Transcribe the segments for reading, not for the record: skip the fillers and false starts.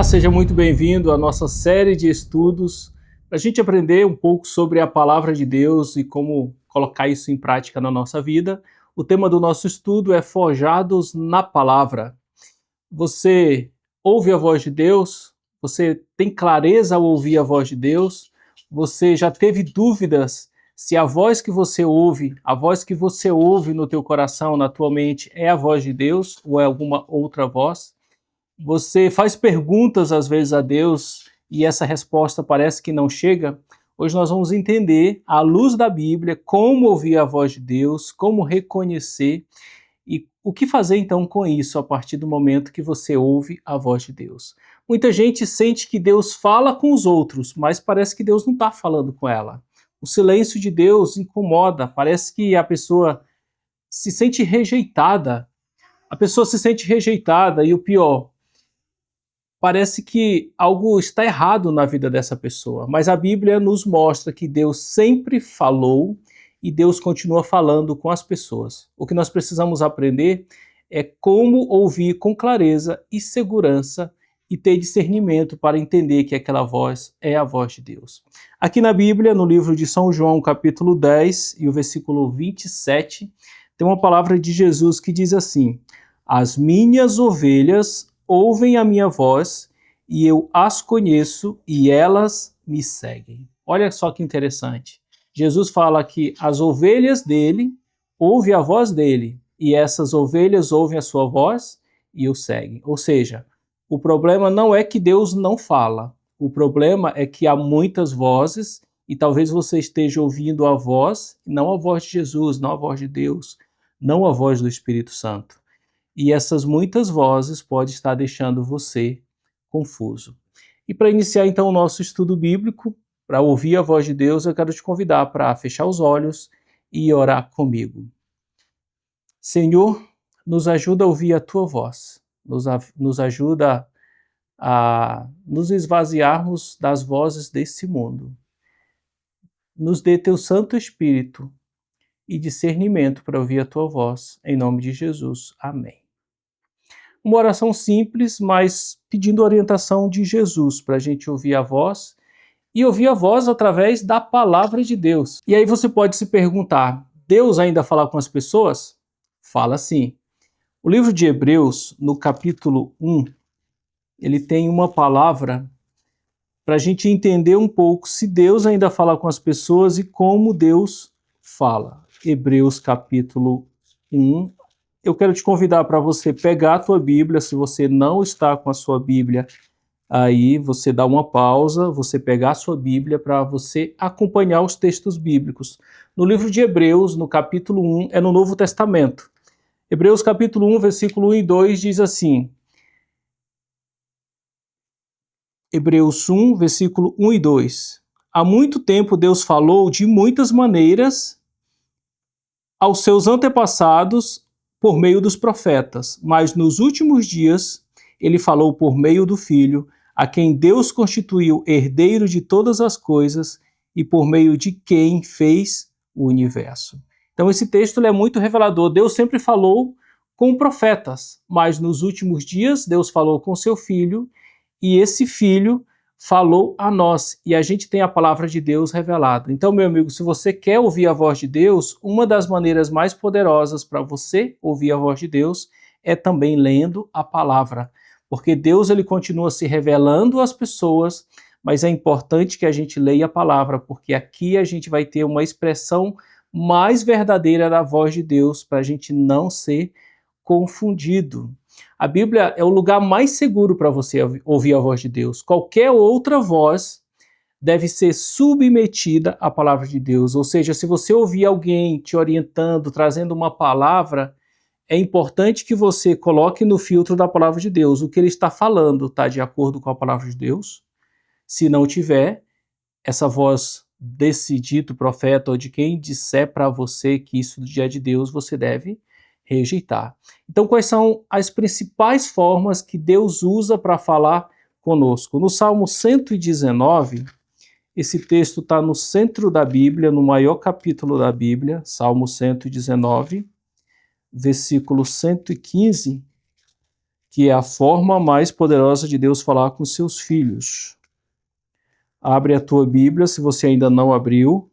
Olá, seja muito bem-vindo à nossa série de estudos para a gente aprender um pouco sobre a palavra de Deus e como colocar isso em prática na nossa vida. O tema do nosso estudo é Forjados na Palavra. Você ouve a voz de Deus? Você tem clareza ao ouvir a voz de Deus? Você já teve dúvidas se a voz que você ouve, a voz que você ouve no teu coração, na tua mente, é a voz de Deus ou é alguma outra voz? Você faz perguntas às vezes a Deus e essa resposta parece que não chega? Hoje nós vamos entender, à luz da Bíblia, como ouvir a voz de Deus, como reconhecer e o que fazer então com isso a partir do momento que você ouve a voz de Deus. Muita gente sente que Deus fala com os outros, mas parece que Deus não está falando com ela. O silêncio de Deus incomoda, parece que a pessoa se sente rejeitada. A pessoa se sente rejeitada e o pior, parece que algo está errado na vida dessa pessoa, mas a Bíblia nos mostra que Deus sempre falou e Deus continua falando com as pessoas. O que nós precisamos aprender é como ouvir com clareza e segurança e ter discernimento para entender que aquela voz é a voz de Deus. Aqui na Bíblia, no livro de São João, capítulo 10 e o versículo 27, tem uma palavra de Jesus que diz assim: "As minhas ovelhas ouvem a minha voz, e eu as conheço, e elas me seguem." Olha só que interessante. Jesus fala que as ovelhas dele ouvem a voz dele, e essas ovelhas ouvem a sua voz e o seguem. Ou seja, o problema não é que Deus não fala, o problema é que há muitas vozes, e talvez você esteja ouvindo a voz, não a voz de Jesus, não a voz de Deus, não a voz do Espírito Santo. E essas muitas vozes podem estar deixando você confuso. E para iniciar então o nosso estudo bíblico, para ouvir a voz de Deus, eu quero te convidar para fechar os olhos e orar comigo. Senhor, nos ajuda a ouvir a tua voz, nos ajuda a nos esvaziarmos das vozes desse mundo. Nos dê teu Santo Espírito e discernimento para ouvir a tua voz, em nome de Jesus. Amém. Uma oração simples, mas pedindo orientação de Jesus para a gente ouvir a voz e ouvir a voz através da palavra de Deus. E aí você pode se perguntar, Deus ainda fala com as pessoas? Fala sim. O livro de Hebreus, no capítulo 1, ele tem uma palavra para a gente entender um pouco se Deus ainda fala com as pessoas e como Deus fala. Hebreus capítulo 1, eu quero te convidar para você pegar a tua Bíblia, se você não está com a sua Bíblia aí, você dá uma pausa, você pegar a sua Bíblia para você acompanhar os textos bíblicos. No livro de Hebreus, no capítulo 1, é no Novo Testamento. Hebreus capítulo 1, versículo 1 e 2 diz assim, Hebreus 1, versículo 1 e 2. Há muito tempo Deus falou de muitas maneiras aos seus antepassados por meio dos profetas, mas nos últimos dias ele falou por meio do Filho, a quem Deus constituiu herdeiro de todas as coisas e por meio de quem fez o universo. Então esse texto é muito revelador. Deus sempre falou com profetas, mas nos últimos dias Deus falou com seu Filho e esse Filho falou a nós, e a gente tem a palavra de Deus revelada. Então, meu amigo, se você quer ouvir a voz de Deus, uma das maneiras mais poderosas para você ouvir a voz de Deus é também lendo a palavra, porque Deus ele continua se revelando às pessoas, mas é importante que a gente leia a palavra, porque aqui a gente vai ter uma expressão mais verdadeira da voz de Deus, para a gente não ser confundido. A Bíblia é o lugar mais seguro para você ouvir a voz de Deus. Qualquer outra voz deve ser submetida à palavra de Deus. Ou seja, se você ouvir alguém te orientando, trazendo uma palavra, é importante que você coloque no filtro da palavra de Deus. O que ele está falando está de acordo com a palavra de Deus? Se não tiver, essa voz desse dito profeta ou de quem disser para você que isso é de Deus, você deve rejeitar. Então, quais são as principais formas que Deus usa para falar conosco? No Salmo 119, esse texto está no centro da Bíblia, no maior capítulo da Bíblia, Salmo 119, versículo 115, que é a forma mais poderosa de Deus falar com seus filhos. Abre a tua Bíblia, se você ainda não abriu.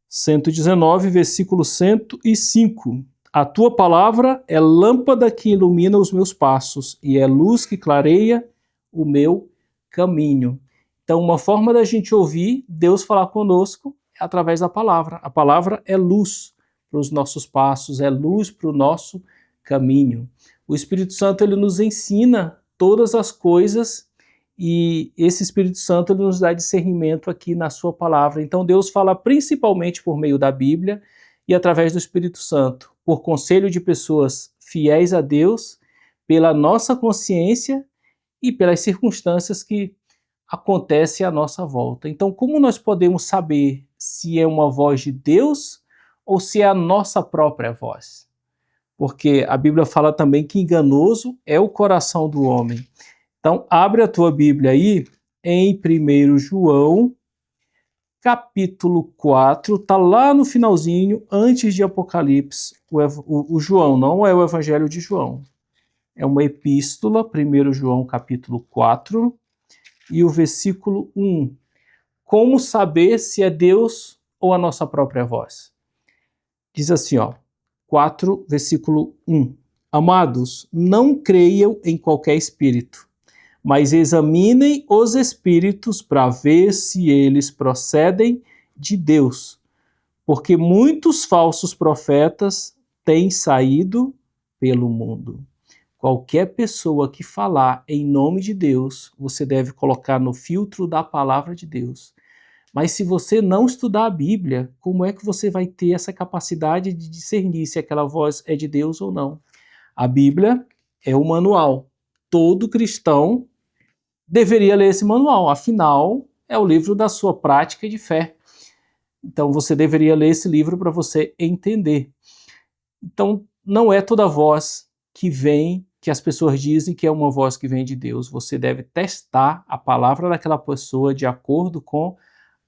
119, versículo 105. A tua palavra é lâmpada que ilumina os meus passos e é luz que clareia o meu caminho. Então, uma forma da gente ouvir Deus falar conosco é através da palavra. A palavra é luz para os nossos passos, é luz para o nosso caminho. O Espírito Santo, ele nos ensina todas as coisas e esse Espírito Santo, ele nos dá discernimento aqui na sua palavra. Então, Deus fala principalmente por meio da Bíblia e através do Espírito Santo, por conselho de pessoas fiéis a Deus, pela nossa consciência e pelas circunstâncias que acontecem à nossa volta. Então, como nós podemos saber se é uma voz de Deus ou se é a nossa própria voz? Porque a Bíblia fala também que enganoso é o coração do homem. Então, abre a tua Bíblia aí em 1 João, capítulo 4, está lá no finalzinho, antes de Apocalipse. O João não é o Evangelho de João. É uma epístola, 1 João, capítulo 4, e o versículo 1. Como saber se é Deus ou a nossa própria voz? Diz assim, 4, versículo 1. Amados, não creiam em qualquer espírito, mas examinem os espíritos para ver se eles procedem de Deus, porque muitos falsos profetas têm saído pelo mundo. Qualquer pessoa que falar em nome de Deus, você deve colocar no filtro da palavra de Deus. Mas se você não estudar a Bíblia, como é que você vai ter essa capacidade de discernir se aquela voz é de Deus ou não? A Bíblia é o manual. Todo cristão deveria ler esse manual, afinal, é o livro da sua prática de fé. Então, você deveria ler esse livro para você entender. Então, não é toda voz que vem, que as pessoas dizem que é uma voz que vem de Deus. Você deve testar a palavra daquela pessoa de acordo com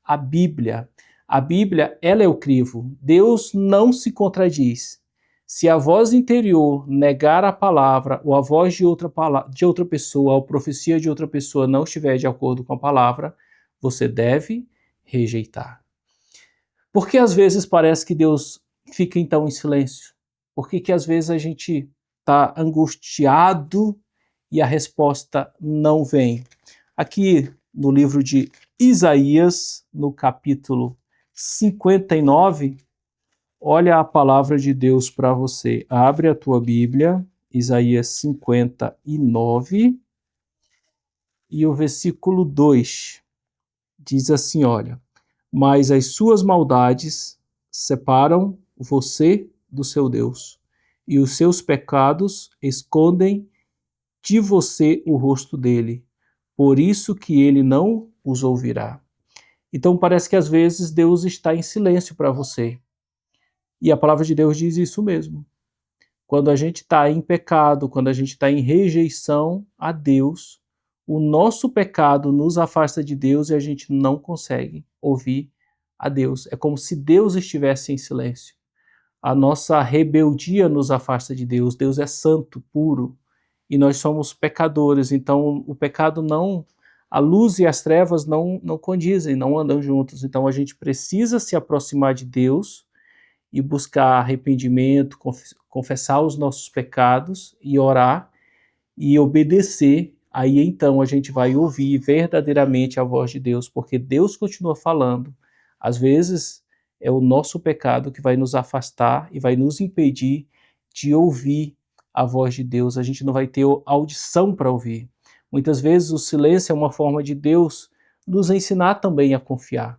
a Bíblia. A Bíblia, ela é o crivo. Deus não se contradiz. Se a voz interior negar a palavra, ou a voz de outra pessoa, ou a profecia de outra pessoa não estiver de acordo com a palavra, você deve rejeitar. Por que às vezes parece que Deus fica então em silêncio? Por que às vezes a gente está angustiado e a resposta não vem? Aqui no livro de Isaías, no capítulo 59, olha a palavra de Deus para você. Abre a tua Bíblia, Isaías 59, e o versículo 2 diz assim, olha, mas as suas maldades separam você do seu Deus, e os seus pecados escondem de você o rosto dele, por isso que ele não os ouvirá. Então parece que às vezes Deus está em silêncio para você. E a palavra de Deus diz isso mesmo. Quando a gente está em pecado, quando a gente está em rejeição a Deus, o nosso pecado nos afasta de Deus e a gente não consegue ouvir a Deus. É como se Deus estivesse em silêncio. A nossa rebeldia nos afasta de Deus. Deus é santo, puro, e nós somos pecadores. Então o pecado não... A luz e as trevas não condizem, não andam juntos. Então a gente precisa se aproximar de Deus e buscar arrependimento, confessar os nossos pecados e orar e obedecer. Aí então a gente vai ouvir verdadeiramente a voz de Deus, porque Deus continua falando. Às vezes é o nosso pecado que vai nos afastar e vai nos impedir de ouvir a voz de Deus. A gente não vai ter audição para ouvir. Muitas vezes o silêncio é uma forma de Deus nos ensinar também a confiar.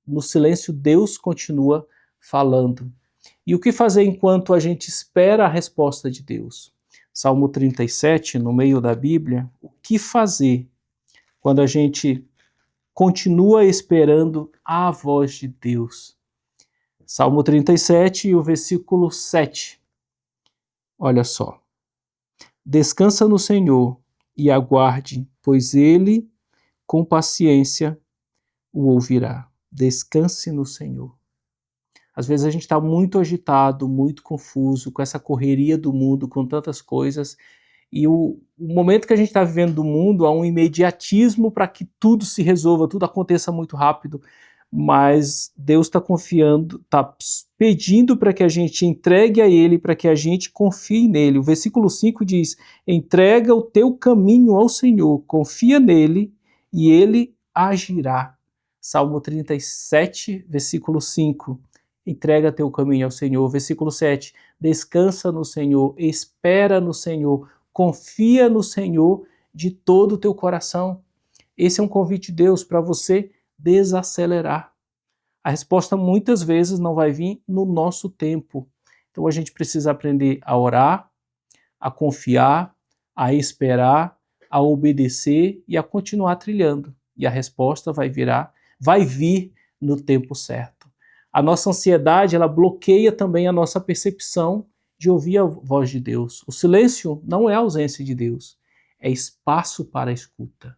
No silêncio Deus continua falando. E o que fazer enquanto a gente espera a resposta de Deus? Salmo 37, no meio da Bíblia, o que fazer quando a gente continua esperando a voz de Deus? Salmo 37, o versículo 7. Olha só. Descansa no Senhor e aguarde, pois Ele, com paciência, o ouvirá. Descanse no Senhor. Às vezes a gente está muito agitado, muito confuso, com essa correria do mundo, com tantas coisas, E o momento que a gente está vivendo do mundo, há um imediatismo para que tudo se resolva, tudo aconteça muito rápido, mas Deus está confiando, está pedindo para que a gente entregue a Ele, para que a gente confie nele. O versículo 5 diz: entrega o teu caminho ao Senhor, confia nele e Ele agirá. Salmo 37, versículo 5. Entrega teu caminho ao Senhor. Versículo 7. Descansa no Senhor, espera no Senhor, confia no Senhor de todo o teu coração. Esse é um convite de Deus para você desacelerar. A resposta muitas vezes não vai vir no nosso tempo. Então a gente precisa aprender a orar, a confiar, a esperar, a obedecer e a continuar trilhando. E a resposta vai vir no tempo certo. A nossa ansiedade, ela bloqueia também a nossa percepção de ouvir a voz de Deus. O silêncio não é ausência de Deus, é espaço para a escuta.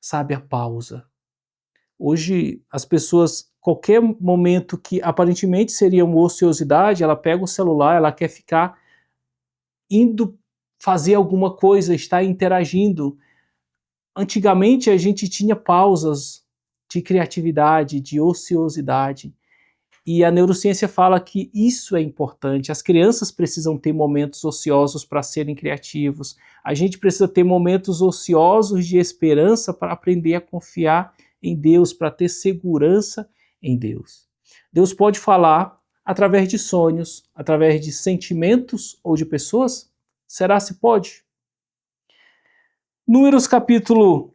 Sabe, a pausa. Hoje, as pessoas, qualquer momento que aparentemente seria uma ociosidade, ela pega o celular, ela quer ficar indo fazer alguma coisa, estar interagindo. Antigamente, a gente tinha pausas de criatividade, de ociosidade. E a neurociência fala que isso é importante. As crianças precisam ter momentos ociosos para serem criativos. A gente precisa ter momentos ociosos de esperança para aprender a confiar em Deus, para ter segurança em Deus. Deus pode falar através de sonhos, através de sentimentos ou de pessoas? Será se pode? Números capítulo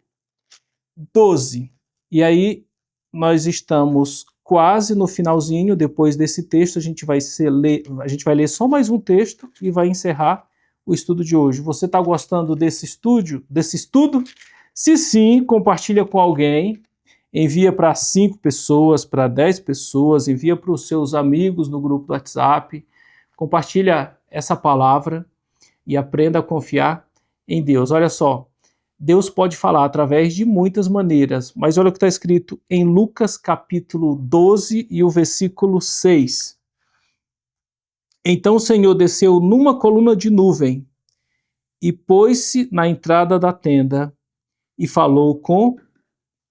12. E aí nós estamos quase no finalzinho. Depois desse texto a gente vai ler só mais um texto e vai encerrar o estudo de hoje. Você está gostando desse estudo? Se sim, compartilha com alguém, envia para 5 pessoas, para 10 pessoas, envia para os seus amigos no grupo do WhatsApp, compartilha essa palavra e aprenda a confiar em Deus. Olha só, Deus pode falar através de muitas maneiras, mas olha o que está escrito em Lucas capítulo 12 e o versículo 6. Então o Senhor desceu numa coluna de nuvem e pôs-se na entrada da tenda e falou com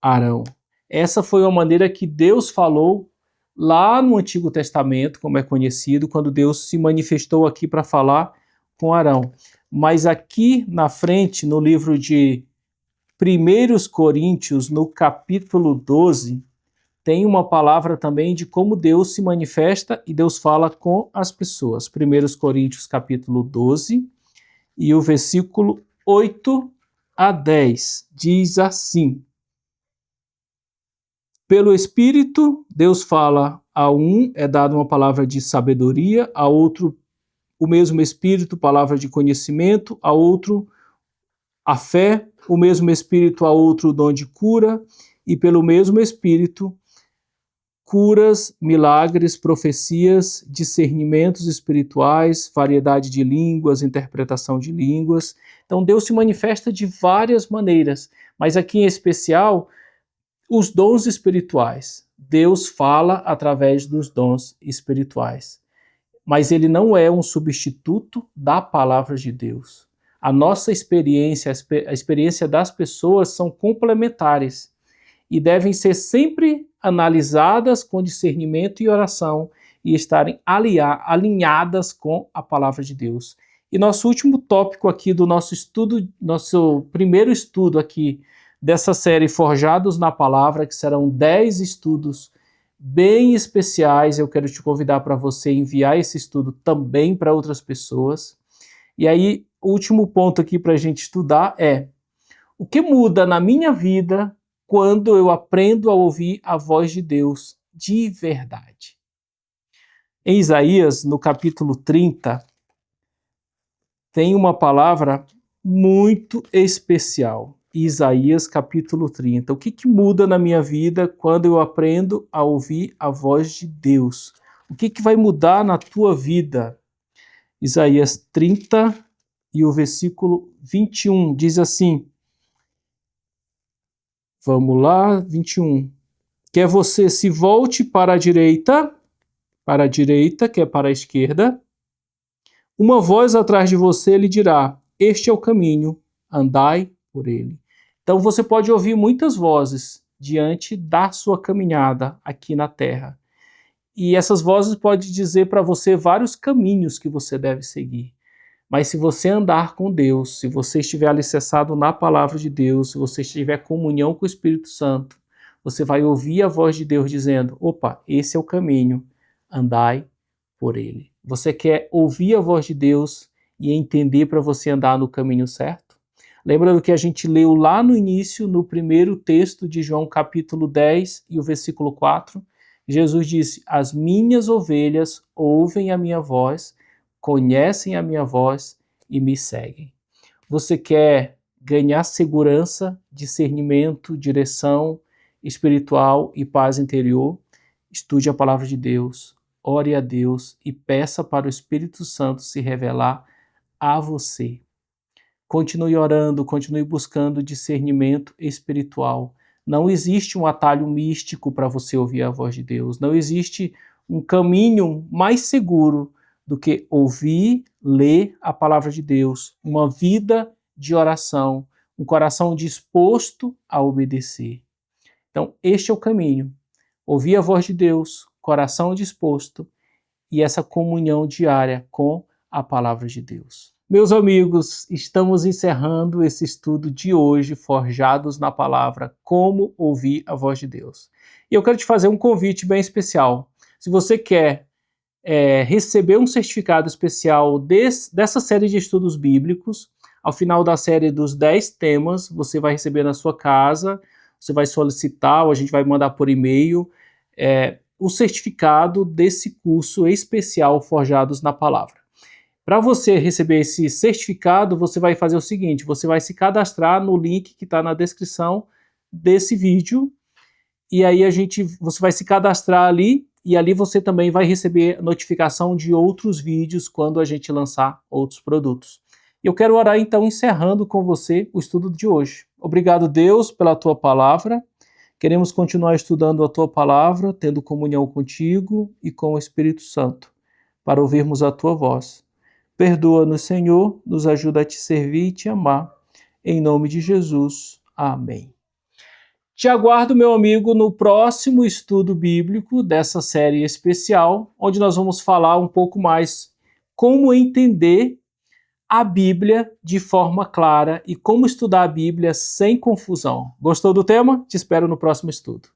Arão. Essa foi a maneira que Deus falou lá no Antigo Testamento, como é conhecido, quando Deus se manifestou aqui para falar com Arão. Mas aqui na frente, no livro de 1 Coríntios, no capítulo 12, tem uma palavra também de como Deus se manifesta e Deus fala com as pessoas. 1 Coríntios, capítulo 12, e o versículo 8 a 10, diz assim: pelo Espírito, Deus fala, a um é dada uma palavra de sabedoria, a outro o mesmo Espírito, palavra de conhecimento, a outro a fé, o mesmo Espírito a outro o dom de cura, e pelo mesmo Espírito curas, milagres, profecias, discernimentos espirituais, variedade de línguas, interpretação de línguas. Então Deus se manifesta de várias maneiras, mas aqui em especial os dons espirituais. Deus fala através dos dons espirituais. Mas ele não é um substituto da palavra de Deus. A nossa experiência, a experiência das pessoas são complementares e devem ser sempre analisadas com discernimento e oração e estarem alinhadas com a palavra de Deus. E nosso último tópico aqui do nosso estudo, nosso primeiro estudo aqui dessa série Forjados na Palavra, que serão 10 estudos bem especiais. Eu quero te convidar para você enviar esse estudo também para outras pessoas. E aí, o último ponto aqui para a gente estudar é: o que muda na minha vida quando eu aprendo a ouvir a voz de Deus de verdade? Em Isaías, no capítulo 30, tem uma palavra muito especial. Isaías capítulo 30. O que muda na minha vida quando eu aprendo a ouvir a voz de Deus? O que vai mudar na tua vida? Isaías 30 e o versículo 21 diz assim, vamos lá, 21. Quer você se volte para a direita, que é para a esquerda, Uma voz atrás de você lhe dirá: este é o caminho, andai por ele. Então você pode ouvir muitas vozes diante da sua caminhada aqui na terra. E essas vozes podem dizer para você vários caminhos que você deve seguir. Mas se você andar com Deus, se você estiver alicerçado na palavra de Deus, se você estiver em comunhão com o Espírito Santo, você vai ouvir a voz de Deus dizendo: opa, esse é o caminho, andai por ele. Você quer ouvir a voz de Deus e entender para você andar no caminho certo? Lembra do que a gente leu lá no início, no primeiro texto de João capítulo 10 e o versículo 4? Jesus disse: as minhas ovelhas ouvem a minha voz, conhecem a minha voz e me seguem. Você quer ganhar segurança, discernimento, direção espiritual e paz interior? Estude a palavra de Deus, ore a Deus e peça para o Espírito Santo se revelar a você. Continue orando, continue buscando discernimento espiritual. Não existe um atalho místico para você ouvir a voz de Deus. Não existe um caminho mais seguro do que ouvir, ler a palavra de Deus, uma vida de oração, um coração disposto a obedecer. Então, este é o caminho. Ouvir a voz de Deus, coração disposto e essa comunhão diária com a palavra de Deus. Meus amigos, estamos encerrando esse estudo de hoje, Forjados na Palavra, como ouvir a voz de Deus. E eu quero te fazer um convite bem especial. Se você quer receber um certificado especial dessa série de estudos bíblicos, ao final da série dos 10 temas, você vai receber na sua casa, você vai solicitar, ou a gente vai mandar por e-mail, o certificado desse curso especial Forjados na Palavra. Para você receber esse certificado, você vai fazer o seguinte: você vai se cadastrar no link que está na descrição desse vídeo, e aí você vai se cadastrar ali, e ali você também vai receber notificação de outros vídeos quando a gente lançar outros produtos. Eu quero orar então, encerrando com você o estudo de hoje. Obrigado, Deus, pela tua palavra. Queremos continuar estudando a tua palavra, tendo comunhão contigo e com o Espírito Santo, para ouvirmos a tua voz. Perdoa-nos, Senhor, nos ajuda a te servir e te amar. Em nome de Jesus. Amém. Te aguardo, meu amigo, no próximo estudo bíblico dessa série especial, onde nós vamos falar um pouco mais como entender a Bíblia de forma clara e como estudar a Bíblia sem confusão. Gostou do tema? Te espero no próximo estudo.